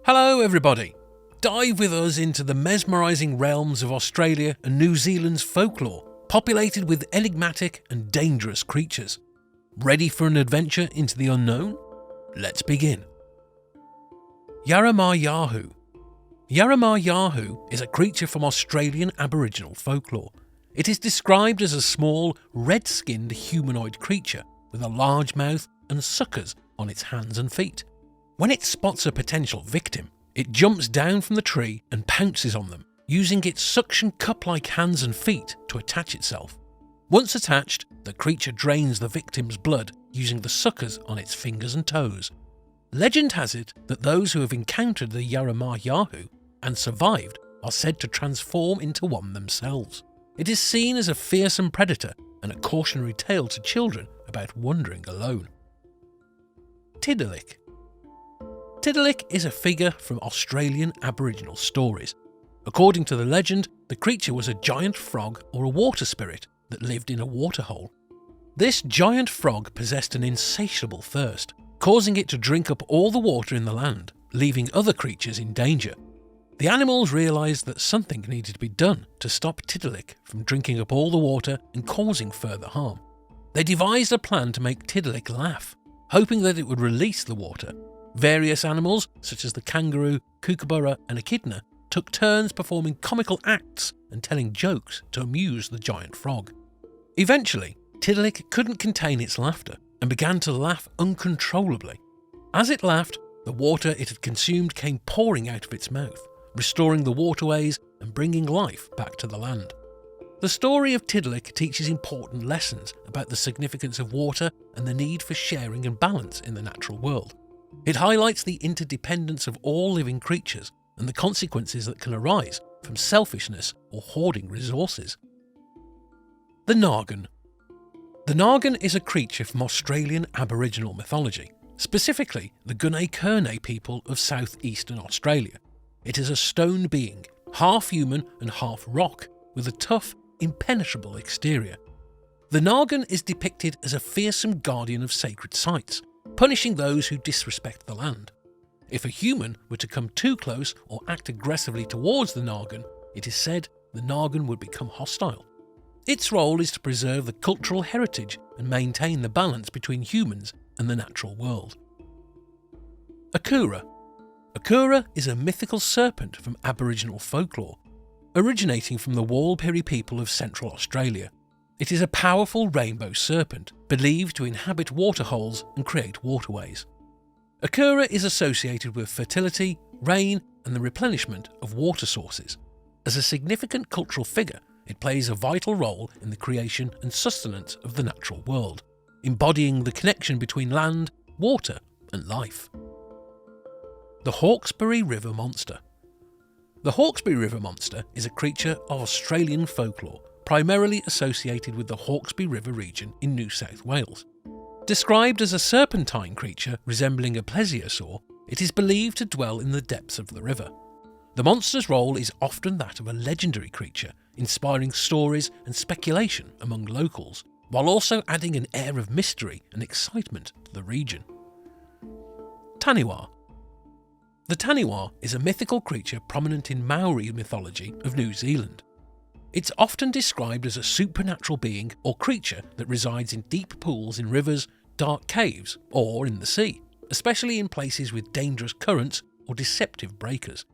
Hello everybody! Dive with us into the mesmerising realms of Australia and New Zealand's folklore, populated with enigmatic and dangerous creatures. Ready for an adventure into the unknown? Let's begin. Yara-ma-yha-who. Yara-ma-yha-who is a creature from Australian Aboriginal folklore. It is described as a small, red-skinned humanoid creature with a large mouth and suckers on its hands and feet. When it spots a potential victim, it jumps down from the tree and pounces on them, using its suction cup-like hands and feet to attach itself. Once attached, the creature drains the victim's blood using the suckers on its fingers and toes. Legend has it that those who have encountered the Yara-ma-yha-who and survived are said to transform into one themselves. It is seen as a fearsome predator and a cautionary tale to children about wandering alone. Tiddalik. Tiddalik is a figure from Australian Aboriginal stories. According to the legend, the creature was a giant frog or a water spirit that lived in a waterhole. This giant frog possessed an insatiable thirst, causing it to drink up all the water in the land, leaving other creatures in danger. The animals realised that something needed to be done to stop Tiddalik from drinking up all the water and causing further harm. They devised a plan to make Tiddalik laugh, hoping that it would release the water. Various animals, such as the kangaroo, kookaburra and echidna, took turns performing comical acts and telling jokes to amuse the giant frog. Eventually, Tiddalik couldn't contain its laughter and began to laugh uncontrollably. As it laughed, the water it had consumed came pouring out of its mouth, restoring the waterways and bringing life back to the land. The story of Tiddalik teaches important lessons about the significance of water and the need for sharing and balance in the natural world. It highlights the interdependence of all living creatures and the consequences that can arise from selfishness or hoarding resources. The Nargun. The Nargun is a creature from Australian Aboriginal mythology, specifically the Gunaikurnai people of southeastern Australia. It is a stone being, half human and half rock, with a tough, impenetrable exterior. The Nargun is depicted as a fearsome guardian of sacred sites, punishing those who disrespect the land. If a human were to come too close or act aggressively towards the Nargun, it is said the Nargun would become hostile. Its role is to preserve the cultural heritage and maintain the balance between humans and the natural world. Akurra. Akurra is a mythical serpent from Aboriginal folklore, originating from the Warlpiri people of Central Australia. It is a powerful rainbow serpent, believed to inhabit waterholes and create waterways. Akurra is associated with fertility, rain, and the replenishment of water sources. As a significant cultural figure, it plays a vital role in the creation and sustenance of the natural world, embodying the connection between land, water, and life. The Hawkesbury River Monster. The Hawkesbury River Monster is a creature of Australian folklore, primarily associated with the Hawkesbury River region in New South Wales. Described as a serpentine creature resembling a plesiosaur, it is believed to dwell in the depths of the river. The monster's role is often that of a legendary creature, inspiring stories and speculation among locals, while also adding an air of mystery and excitement to the region. Taniwha. The Taniwha is a mythical creature prominent in Māori mythology of New Zealand. It's often described as a supernatural being or creature that resides in deep pools in rivers, dark caves, or in the sea, especially in places with dangerous currents or deceptive breakers.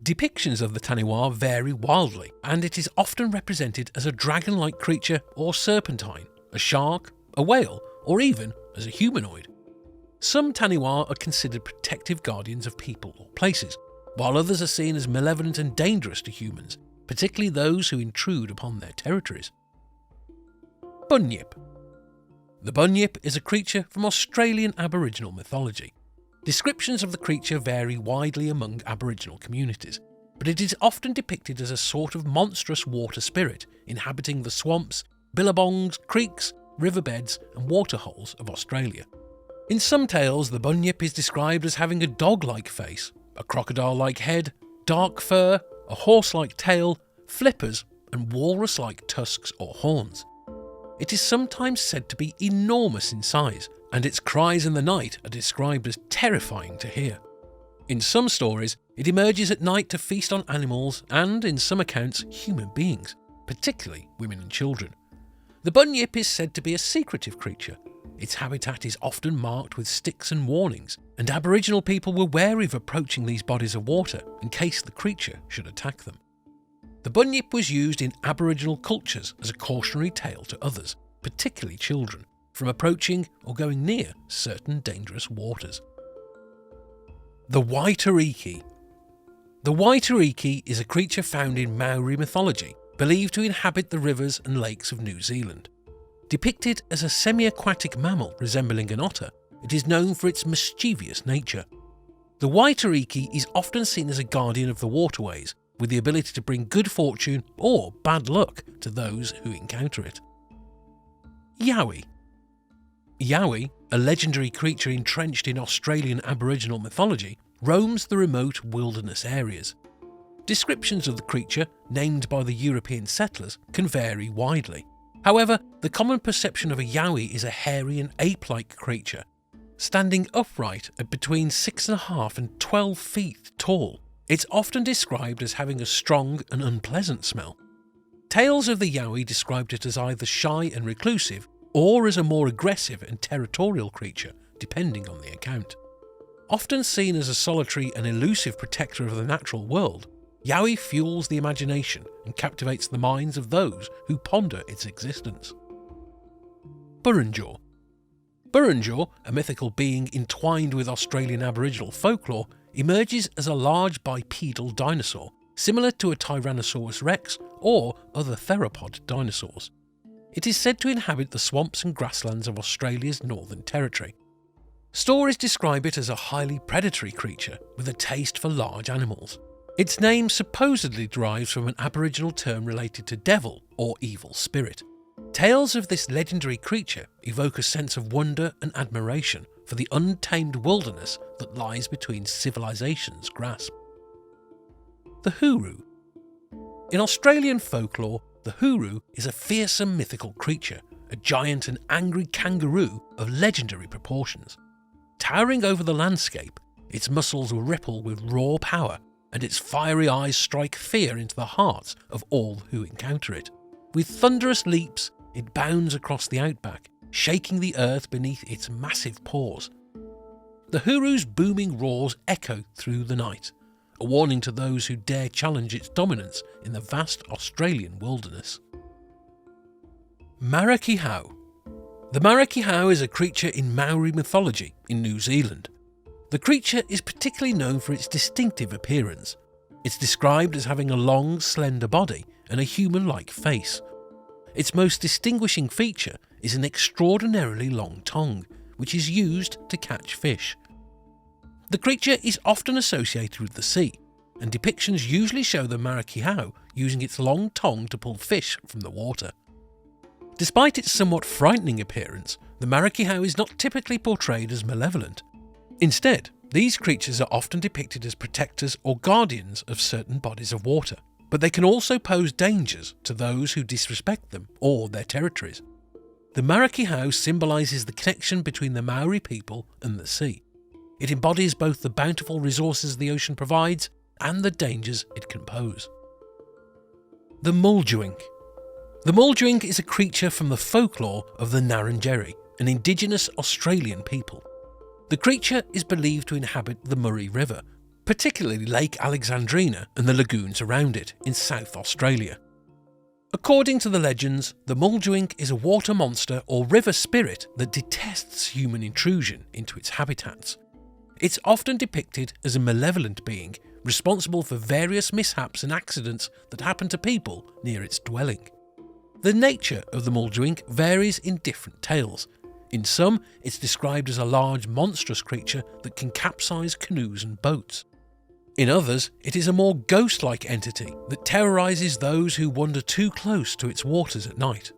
Depictions of the Taniwha vary wildly, and it is often represented as a dragon-like creature or serpentine, a shark, a whale, or even as a humanoid. Some Taniwha are considered protective guardians of people or places, while others are seen as malevolent and dangerous to humans, particularly those who intrude upon their territories. Bunyip. The Bunyip is a creature from Australian Aboriginal mythology. Descriptions of the creature vary widely among Aboriginal communities, but it is often depicted as a sort of monstrous water spirit inhabiting the swamps, billabongs, creeks, riverbeds and waterholes of Australia. In some tales, the Bunyip is described as having a dog-like face, a crocodile-like head, dark fur, a horse-like tail, flippers, and walrus-like tusks or horns. It is sometimes said to be enormous in size, and its cries in the night are described as terrifying to hear. In some stories, it emerges at night to feast on animals and, in some accounts, human beings, particularly women and children. The Bunyip is said to be a secretive creature. Its habitat is often marked with sticks and warnings, and Aboriginal people were wary of approaching these bodies of water in case the creature should attack them. The Bunyip was used in Aboriginal cultures as a cautionary tale to others, particularly children, from approaching or going near certain dangerous waters. The Waitoreke. The Waitoreke is a creature found in Maori mythology, believed to inhabit the rivers and lakes of New Zealand. Depicted as a semi-aquatic mammal resembling an otter, it is known for its mischievous nature. The Waitoreke is often seen as a guardian of the waterways, with the ability to bring good fortune or bad luck to those who encounter it. Yowie. Yowie, a legendary creature entrenched in Australian Aboriginal mythology, roams the remote wilderness areas. Descriptions of the creature, named by the European settlers, can vary widely. However, the common perception of a Yowie is a hairy and ape-like creature, standing upright at between 6.5 and 12 feet tall. It's often described as having a strong and unpleasant smell. Tales of the Yowie described it as either shy and reclusive, or as a more aggressive and territorial creature, depending on the account. Often seen as a solitary and elusive protector of the natural world, Yowie fuels the imagination and captivates the minds of those who ponder its existence. Burunjor. Burunjor, a mythical being entwined with Australian Aboriginal folklore, emerges as a large bipedal dinosaur, similar to a Tyrannosaurus rex or other theropod dinosaurs. It is said to inhabit the swamps and grasslands of Australia's Northern Territory. Stories describe it as a highly predatory creature with a taste for large animals. Its name supposedly derives from an Aboriginal term related to devil or evil spirit. Tales of this legendary creature evoke a sense of wonder and admiration for the untamed wilderness that lies between civilization's grasp. The Hooroo. In Australian folklore, the Hooroo is a fearsome mythical creature, a giant and angry kangaroo of legendary proportions. Towering over the landscape, its muscles ripple with raw power, and its fiery eyes strike fear into the hearts of all who encounter it. With thunderous leaps, it bounds across the outback, shaking the earth beneath its massive paws. The Hooroo's booming roars echo through the night, a warning to those who dare challenge its dominance in the vast Australian wilderness. Yara-ma-yha-who. The Yara-ma-yha-who is a creature in Maori mythology in New Zealand. The creature is particularly known for its distinctive appearance. It's described as having a long, slender body and a human-like face. Its most distinguishing feature is an extraordinarily long tongue, which is used to catch fish. The creature is often associated with the sea, and depictions usually show the Yara-ma-yha-who using its long tongue to pull fish from the water. Despite its somewhat frightening appearance, the Yara-ma-yha-who is not typically portrayed as malevolent. Instead, these creatures are often depicted as protectors or guardians of certain bodies of water, but they can also pose dangers to those who disrespect them or their territories. The Yara-ma-yha-who symbolises the connection between the Maori people and the sea. It embodies both the bountiful resources the ocean provides and the dangers it can pose. The Muldjewink. The Muldjewink is a creature from the folklore of the Ngarrindjeri, an indigenous Australian people. The creature is believed to inhabit the Murray River, particularly Lake Alexandrina and the lagoons around it in South Australia. According to the legends, the Muldjewink is a water monster or river spirit that detests human intrusion into its habitats. It's often depicted as a malevolent being responsible for various mishaps and accidents that happen to people near its dwelling. The nature of the Muldjewink varies in different tales. In some, it's described as a large, monstrous creature that can capsize canoes and boats. In others, it is a more ghost-like entity that terrorizes those who wander too close to its waters at night.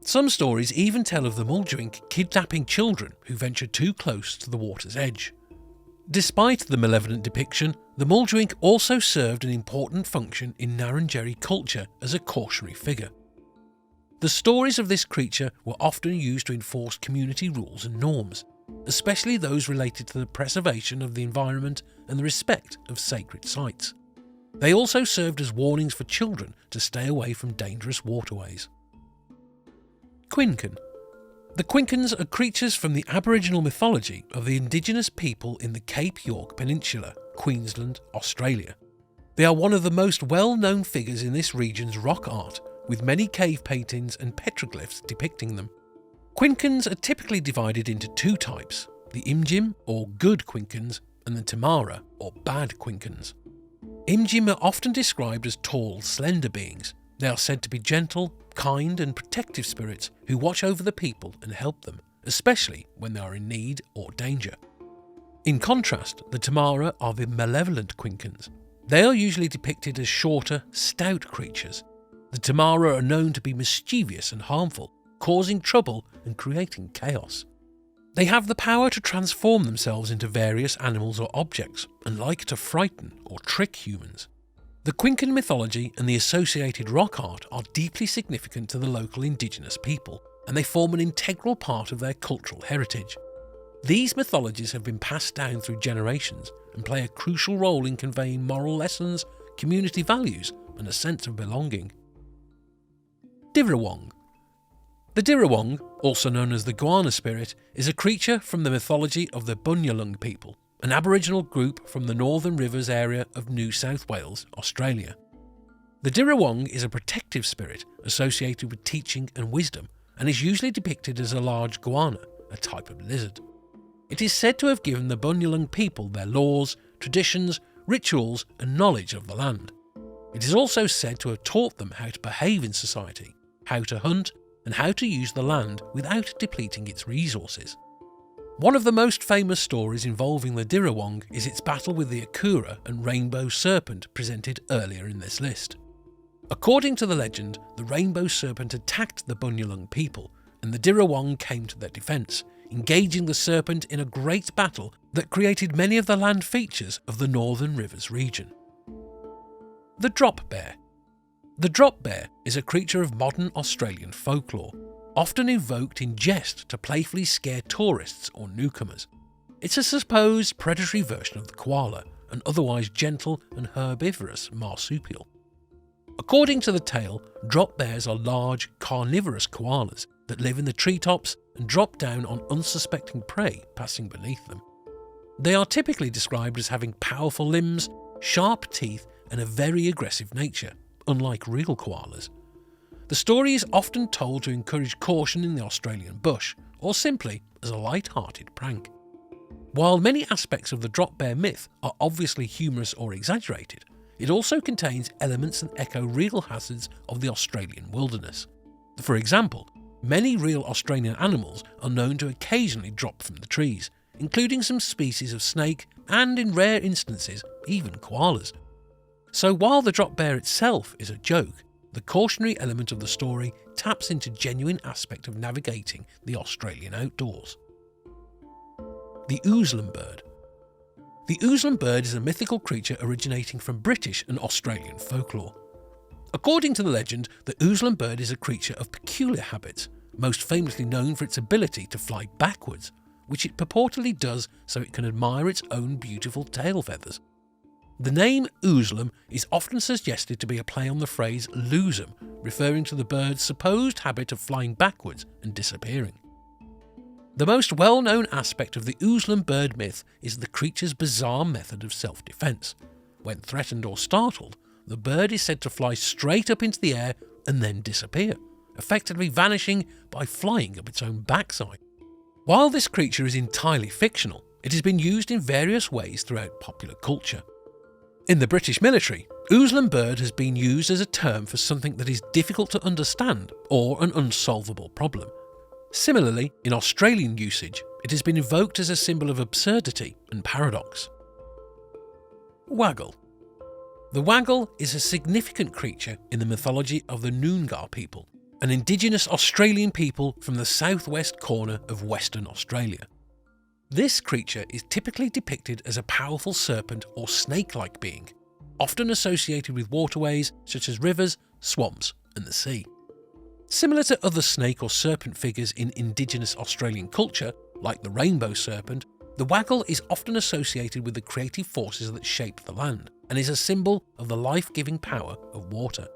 Some stories even tell of the Muldjewink kidnapping children who venture too close to the water's edge. Despite the malevolent depiction, the Muldjewink also served an important function in Ngarrindjeri culture as a cautionary figure. The stories of this creature were often used to enforce community rules and norms. especially those related to the preservation of the environment and the respect of sacred sites. They also served as warnings for children to stay away from dangerous waterways. Quincan. The Quincans are creatures from the Aboriginal mythology of the indigenous people in the Cape York Peninsula, Queensland, Australia. They are one of the most well-known figures in this region's rock art, with many cave paintings and petroglyphs depicting them. Quincans are typically divided into two types, the Imjim or good Quincans and the Tamara or bad Quincans. Imjim are often described as tall, slender beings. They are said to be gentle, kind and protective spirits who watch over the people and help them, especially when they are in need or danger. In contrast, the Tamara are the malevolent Quincans. They are usually depicted as shorter, stout creatures. The Tamara are known to be mischievous and harmful, causing trouble and creating chaos. They have the power to transform themselves into various animals or objects and like to frighten or trick humans. The Quincan mythology and the associated rock art are deeply significant to the local indigenous people, and they form an integral part of their cultural heritage. These mythologies have been passed down through generations and play a crucial role in conveying moral lessons, community values and a sense of belonging. Dirrawong. The Dirrawong, also known as the Goanna spirit, is a creature from the mythology of the Bunyip people, an Aboriginal group from the Northern Rivers area of New South Wales, Australia. The Dirrawong is a protective spirit associated with teaching and wisdom and is usually depicted as a large goanna, a type of lizard. It is said to have given the Bunyip people their laws, traditions, rituals and knowledge of the land. It is also said to have taught them how to behave in society, how to hunt and how to use the land without depleting its resources. One of the most famous stories involving the Dirrawong is its battle with the Akurra and rainbow serpent presented earlier in this list. According to the legend, the rainbow serpent attacked the Bunyip people and the Dirrawong came to their defence, engaging the serpent in a great battle that created many of the land features of the Northern Rivers region. The Drop Bear. The drop bear is a creature of modern Australian folklore, often invoked in jest to playfully scare tourists or newcomers. It's a supposed predatory version of the koala, an otherwise gentle and herbivorous marsupial. According to the tale, drop bears are large, carnivorous koalas that live in the treetops and drop down on unsuspecting prey passing beneath them. They are typically described as having powerful limbs, sharp teeth and a very aggressive nature, unlike real koalas. The story is often told to encourage caution in the Australian bush, or simply as a light-hearted prank. While many aspects of the drop bear myth are obviously humorous or exaggerated, it also contains elements that echo real hazards of the Australian wilderness. For example, many real Australian animals are known to occasionally drop from the trees, including some species of snake and, in rare instances, even koalas. So while the drop bear itself is a joke, the cautionary element of the story taps into genuine aspect of navigating the Australian outdoors. The Oozlem bird. The Oozlem bird is a mythical creature originating from British and Australian folklore. According to the legend, the Oozlem bird is a creature of peculiar habits, most famously known for its ability to fly backwards, which it purportedly does so it can admire its own beautiful tail feathers. The name Oozlem is often suggested to be a play on the phrase losem, referring to the bird's supposed habit of flying backwards and disappearing. The most well-known aspect of the Oozlem bird myth is the creature's bizarre method of self-defense. When threatened or startled, the bird is said to fly straight up into the air and then disappear, effectively vanishing by flying up its own backside. While this creature is entirely fictional, it has been used in various ways throughout popular culture. In the British military, Oozlem bird has been used as a term for something that is difficult to understand or an unsolvable problem. Similarly, in Australian usage, it has been invoked as a symbol of absurdity and paradox. Waggle. The waggle is a significant creature in the mythology of the Noongar people, an indigenous Australian people from the southwest corner of Western Australia. This creature is typically depicted as a powerful serpent or snake-like being, often associated with waterways such as rivers, swamps and the sea. Similar to other snake or serpent figures in indigenous Australian culture, Like the rainbow serpent, the waggle is often associated with the creative forces that shape the land and is a symbol of the life-giving power of water.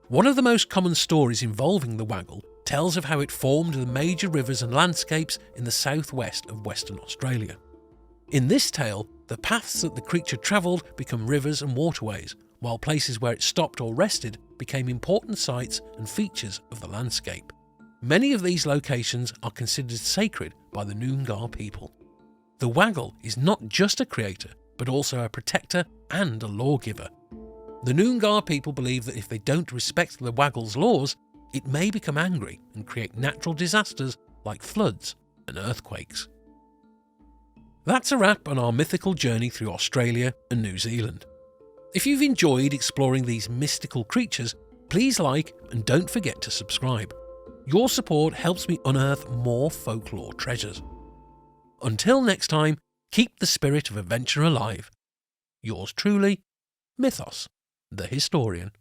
One of the most common stories involving the waggle tells of how it formed the major rivers and landscapes in the southwest of Western Australia. In this tale, the paths that the creature travelled become rivers and waterways, while places where it stopped or rested became important sites and features of the landscape. Many of these locations are considered sacred by the Noongar people. The waggle is not just a creator, but also a protector and a lawgiver. The Noongar people believe that if they don't respect the waggle's laws, it may become angry and create natural disasters like floods and earthquakes. That's a wrap on our mythical journey through Australia and New Zealand. If you've enjoyed exploring these mystical creatures, please like and don't forget to subscribe. Your support helps me unearth more folklore treasures. Until next time, keep the spirit of adventure alive. Yours truly, Mythos, the Historian.